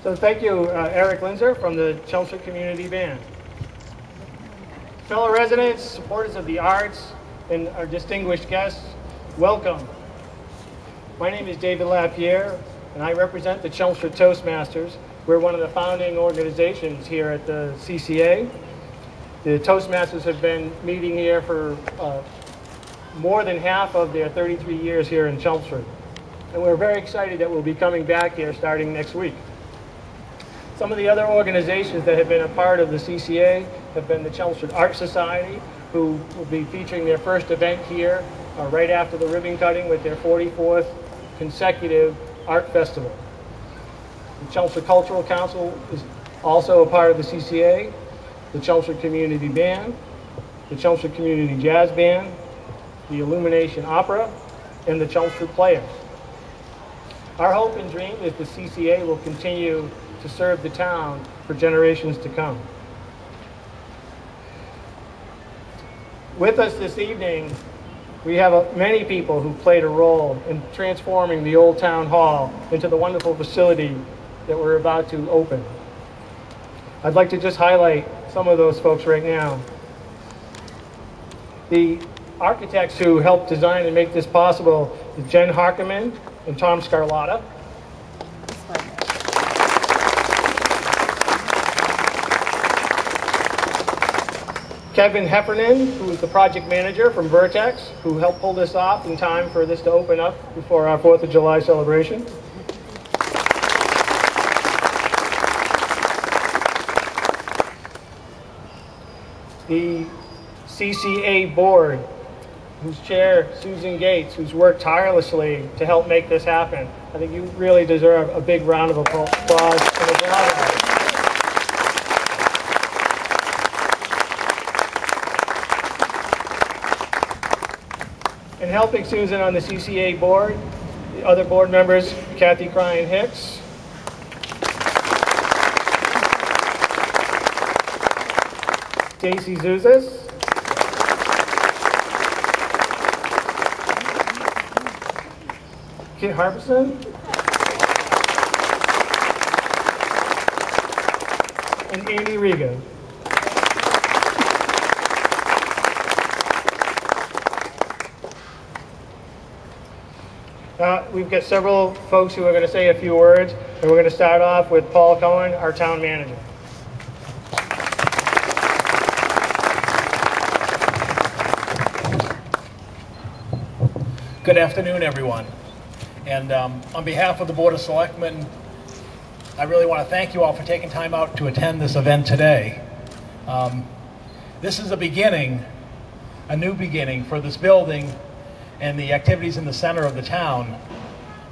So thank you, Eric Linzer from the Chelmsford Community Band. Fellow residents, supporters of the arts, and our distinguished guests, welcome. My name is David Lapierre, and I represent the Chelmsford Toastmasters. We're one of the founding organizations here at the CCA. The Toastmasters have been meeting here for more than half of their 33 years here in Chelmsford. And we're very excited that we'll be coming back here starting next week. Some of the other organizations that have been a part of the CCA have been the Chelmsford Art Society, who will be featuring their first event here right after the ribbon cutting with their 44th consecutive art festival. The Chelmsford Cultural Council is also a part of the CCA, the Chelmsford Community Band, the Chelmsford Community Jazz Band, the Illumination Opera, and the Chelmsford Players. Our hope and dream is the CCA will continue to serve the town for generations to come. With us this evening, we have many people who played a role in transforming the old town hall into the wonderful facility that we're about to open. I'd like to just highlight some of those folks right now. The architects who helped design and make this possible is Jen Harkerman and Tom Scarlotta. Kevin Heffernan, who is the project manager from Vertex, who helped pull this off in time for this to open up before our 4th of July celebration. The CCA board, whose chair, Susan Gates, who's worked tirelessly to help make this happen. I think you really deserve a big round of applause and a bravo. And helping Susan on the CCA board, the other board members, Kathy Cryan Hicks, Stacy Zuzas, Kit Harbison, and Andy Riga. We've got several folks who are going to say a few words, and we're going to start off with Paul Cohen, our town manager. Good afternoon, everyone. And on behalf of the Board of Selectmen, I really want to thank you all for taking time out to attend this event today. This is a beginning, a new beginning for this building and the activities in the center of the town.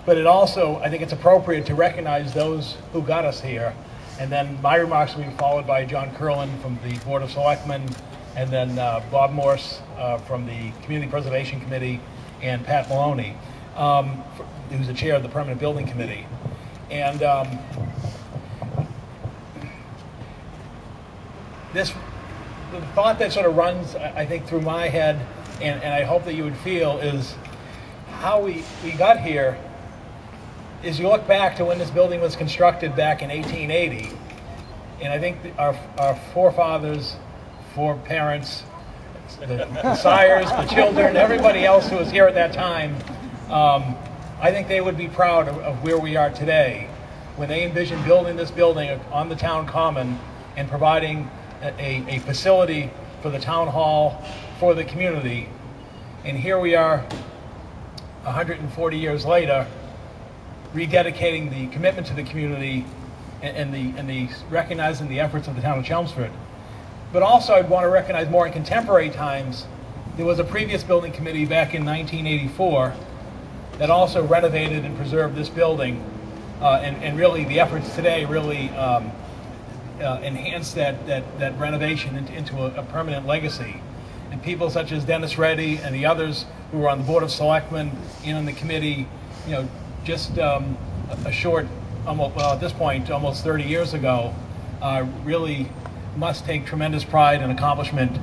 But it also, I think it's appropriate to recognize those who got us here. And then my remarks will be followed by John Curlin from the Board of Selectmen, and then Bob Morse from the Community Preservation Committee, and Pat Maloney, who's the chair of the Permanent Building Committee. And the thought that sort of runs, I think, through my head, and I hope that you would feel, is how we got here is you look back to when this building was constructed back in 1880, and I think our forefathers, foreparents, the sires, the children, everybody else who was here at that time, I think they would be proud of where we are today when they envisioned building this building on the town common and providing a facility for the town hall for the community. And here we are 140 years later, rededicating the commitment to the community and the recognizing the efforts of the town of Chelmsford. But also I'd want to recognize more in contemporary times, there was a previous building committee back in 1984 that also renovated and preserved this building. And really the efforts today really enhance that renovation into a permanent legacy. And people such as Dennis Reddy and the others who were on the Board of Selectmen and on the committee, you know, just a short, almost, well, at this point, almost 30 years ago, really must take tremendous pride and accomplishment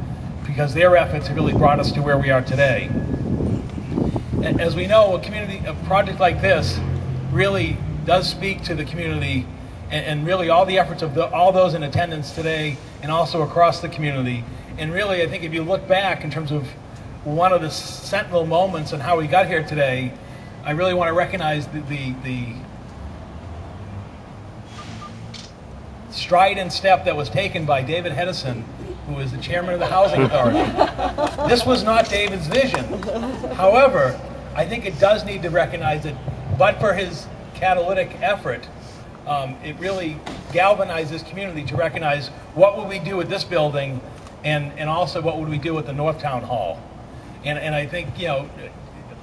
because their efforts have really brought us to where we are today. As we know, a project like this really does speak to the community and really all the efforts of all those in attendance today and also across the community. And really, I think if you look back in terms of one of the sentinel moments and how we got here today, I really want to recognize the stride and step that was taken by David Hedison, who is the chairman of the Housing Authority. This was not David's vision. However, I think it does need to recognize that, but for his catalytic effort, it really galvanized this community to recognize what would we do with this building, and also what would we do with the North Town Hall. And I think, you know,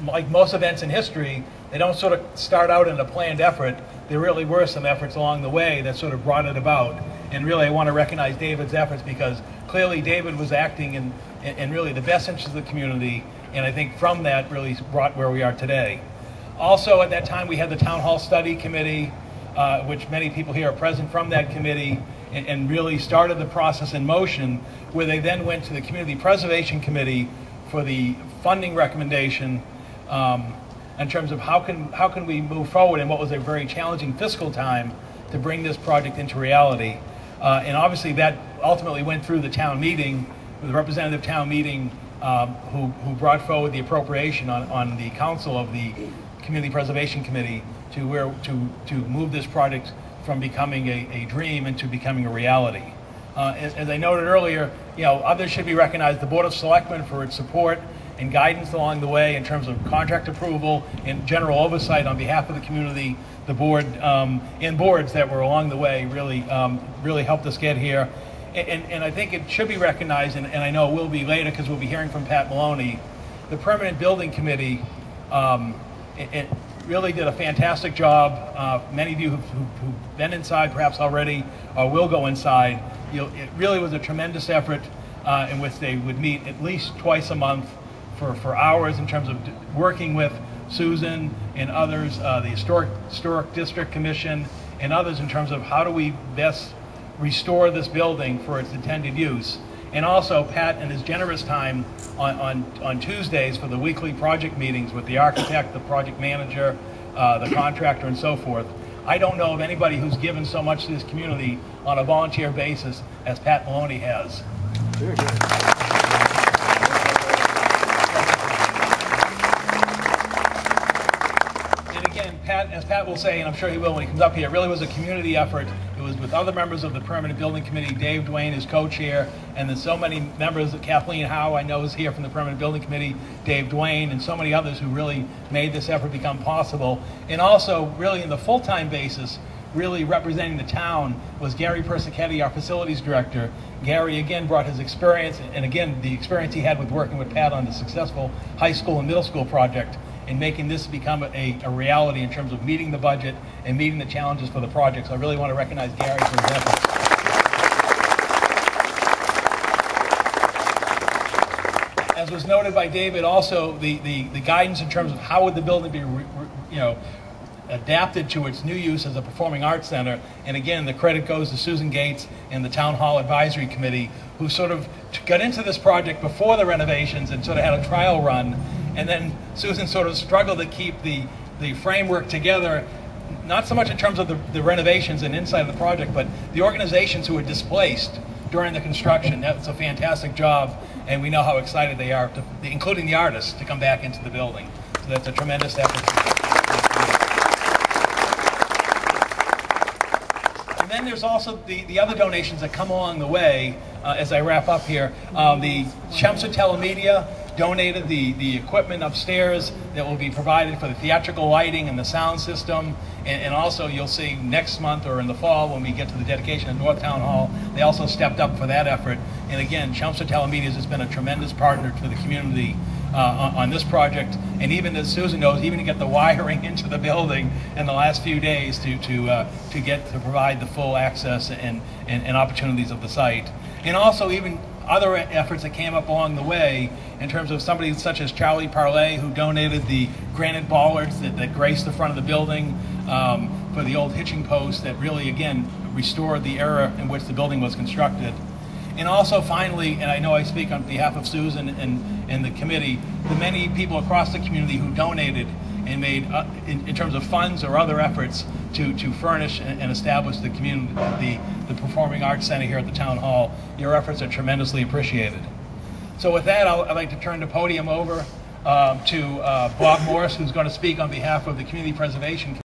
like most events in history, they don't sort of start out in a planned effort. There really were some efforts along the way that sort of brought it about. And really, I want to recognize David's efforts, because clearly David was acting in really the best interest of the community, and I think from that really brought where we are today. Also, at that time, we had the Town Hall Study Committee, which many people here are present from that committee, and really started the process in motion, where they then went to the Community Preservation Committee for the funding recommendation in terms of how can we move forward in what was a very challenging fiscal time to bring this project into reality. And obviously that ultimately went through the town meeting, the representative town meeting who brought forward the appropriation on the council of the Community Preservation Committee to move this project from becoming a dream into becoming a reality. As I noted earlier, you know, others should be recognized. The Board of Selectmen for its support and guidance along the way in terms of contract approval and general oversight on behalf of the community. The board and boards that were along the way really helped us get here. And I think it should be recognized, and I know it will be later because we'll be hearing from Pat Maloney. The Permanent Building Committee it really did a fantastic job. Many of you who've been inside perhaps already or will go inside, it really was a tremendous effort in which they would meet at least twice a month for hours in terms of working with Susan and others, the Historic District Commission and others in terms of how do we best restore this building for its intended use. And also Pat and his generous time on Tuesdays for the weekly project meetings with the architect, the project manager, the contractor, and so forth. I don't know of anybody who's given so much to this community on a volunteer basis as Pat Maloney has. Very good. As Pat will say, and I'm sure he will when he comes up here, it really was a community effort. It was with other members of the Permanent Building Committee, Dave Duane is co-chair, and then so many members, Kathleen Howe I know is here from the Permanent Building Committee, Dave Duane, and so many others who really made this effort become possible. And also, really in the full-time basis, really representing the town was Gary Persichetti, our facilities director. Gary again brought his experience, and again the experience he had with working with Pat on the successful high school and middle school project, in making this become a reality in terms of meeting the budget and meeting the challenges for the project. So I really want to recognize Gary for his efforts. As was noted by David, also the guidance in terms of how would the building be adapted to its new use as a performing arts center. And again, the credit goes to Susan Gates and the Town Hall Advisory Committee, who sort of got into this project before the renovations and sort of had a trial run. And then Susan sort of struggled to keep the framework together, not so much in terms of the renovations and inside of the project, but the organizations who were displaced during the construction. That's a fantastic job, and we know how excited they are, including the artists, to come back into the building. So that's a tremendous effort. And then there's also the other donations that come along the way as I wrap up here. The Chelmsford Telemedia donated the equipment upstairs that will be provided for the theatrical lighting and the sound system. And also you'll see next month or in the fall when we get to the dedication of North Town Hall, they also stepped up for that effort. And again, Chelmsford Telemedia has been a tremendous partner to the community on this project. And even as Susan knows, even to get the wiring into the building in the last few days to provide the full access and opportunities of the site. And also even other efforts that came up along the way in terms of somebody such as Charlie Parley, who donated the granite bollards that grace the front of the building for the old hitching post that really, again, restored the era in which the building was constructed. And also finally, and I know I speak on behalf of Susan and the committee, the many people across the community who donated and made, in terms of funds or other efforts, to furnish and establish the community, the Performing Arts Center here at the Town Hall. Your efforts are tremendously appreciated. So with that, I'd like to turn the podium over to Bob Morris, who's going to speak on behalf of the Community Preservation